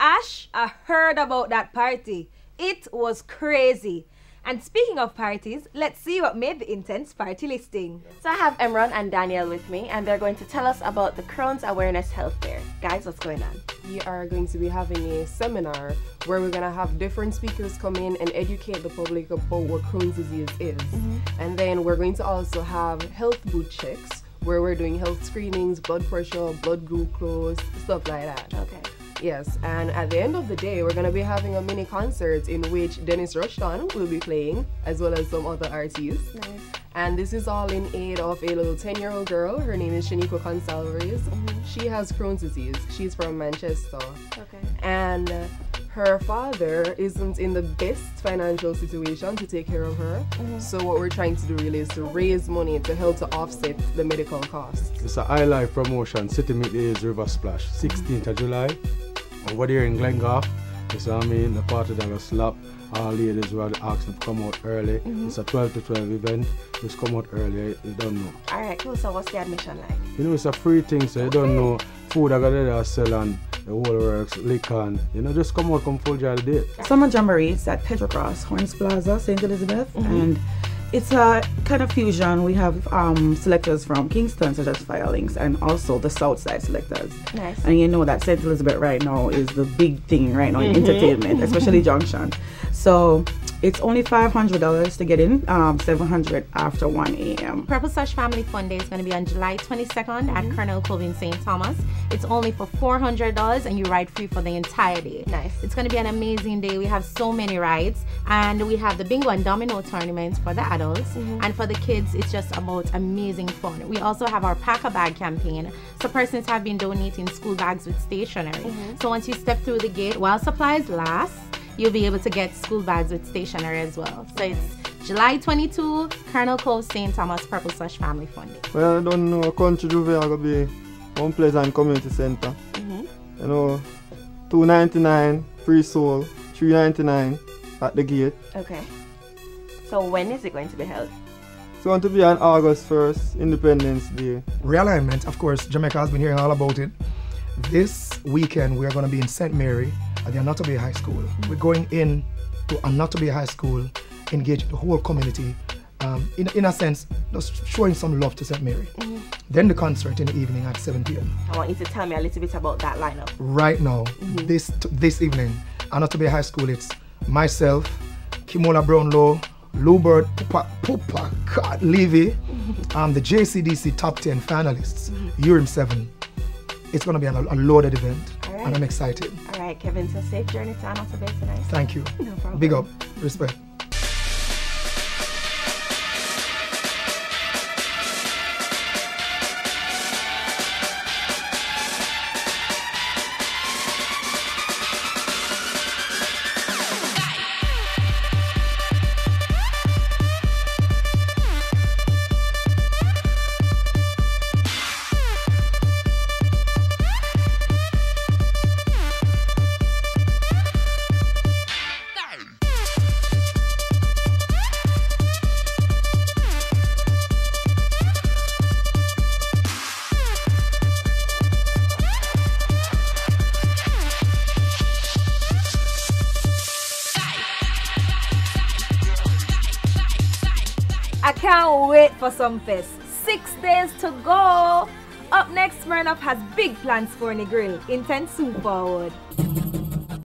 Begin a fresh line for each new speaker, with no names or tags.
Ash, I heard about that party. It was crazy. And speaking of parties, let's see what made the intense party listing.
So I have Emron and Danielle with me, and they're going to tell us about the Crohn's Awareness Health Fair. Guys, what's going on?
We are going to be having a seminar where we're going to have different speakers come in and educate the public about what Crohn's disease is. And then we're going to also have health boot checks where we're doing health screenings, blood pressure, blood glucose, stuff like that.
Okay.
Yes, and at the end of the day, we're going to be having a mini concert in which Dennis Rushton will be playing, as well as some other artists.
Nice.
And this is all in aid of a little 10-year-old girl. Her name is Shaniqua Consalvares. She has Crohn's disease. She's from Manchester.
Okay.
And her father isn't in the best financial situation to take care of her. So what we're trying to do really is to raise money to help to offset the medical costs.
It's a high life promotion, City Meet Days River Splash, 16th of July. Over there in Glengarth, you see what I mean? The party that was slap. All ladies who are asking to come out early. It's a 12 to 12 event. Just come out early, you don't know.
Alright, cool. So what's the admission like?
You know, it's a free thing, so you don't know food I got there selling, the whole works, liquor, and, you know, just come out, come full jar day.
Summer Jamboree is at Petrocross, Horns Plaza, St. Elizabeth, and it's a kind of fusion. We have selectors from Kingston, such as Firelinks, and also the Southside selectors.
Nice.
And you know that St. Elizabeth right now is the big thing right now in entertainment, especially Junction. So it's only $500 to get in, $700 after 1 a.m.
Purple Slush Family Fun Day is going to be on July 22nd at Colonel Cove in St. Thomas. It's only for $400 and you ride free for the entire day.
Nice.
It's going to be an amazing day. We have so many rides, and we have the bingo and domino tournaments for the adults, and for the kids it's just about amazing fun. We also have our pack a bag campaign. So persons have been donating school bags with stationery. So once you step through the gate, while supplies last, you'll be able to get school bags with stationery as well. So it's July 22, Colonel Cove, St. Thomas, Purple Slush Family Fun Day.
Well, I don't know, Country Juve are going to be Mount Pleasant Community Center. You know, $2.99 free soul, $3.99 at the gate.
Okay. So when is it going to be held?
It's going to be on August 1st, Independence Day.
Realignment, of course, Jamaica has been hearing all about it. This weekend we are going to be in St. Mary at the Another Bay High School. We're going in to Another Bay High School, engaging the whole community, in a sense, just showing some love to St. Mary. Then the concert in the evening at 7 p.m.
I want you to tell me a little bit about that lineup.
Right now, this evening, Another Bay High School, it's myself, Kimola Brownlow, Lou Bird, Pupa, Levy, the JCDC Top 10 finalists, Urim 7. It's going to be a loaded event, and I'm excited.
All right, Kevin, so safe journey to Another Bay tonight.
Thank you.
No problem.
Big up. Respect.
I can't wait for some fest. 6 days to go. Up next, Smirnoff has big plans for the grill. Intense soon forward.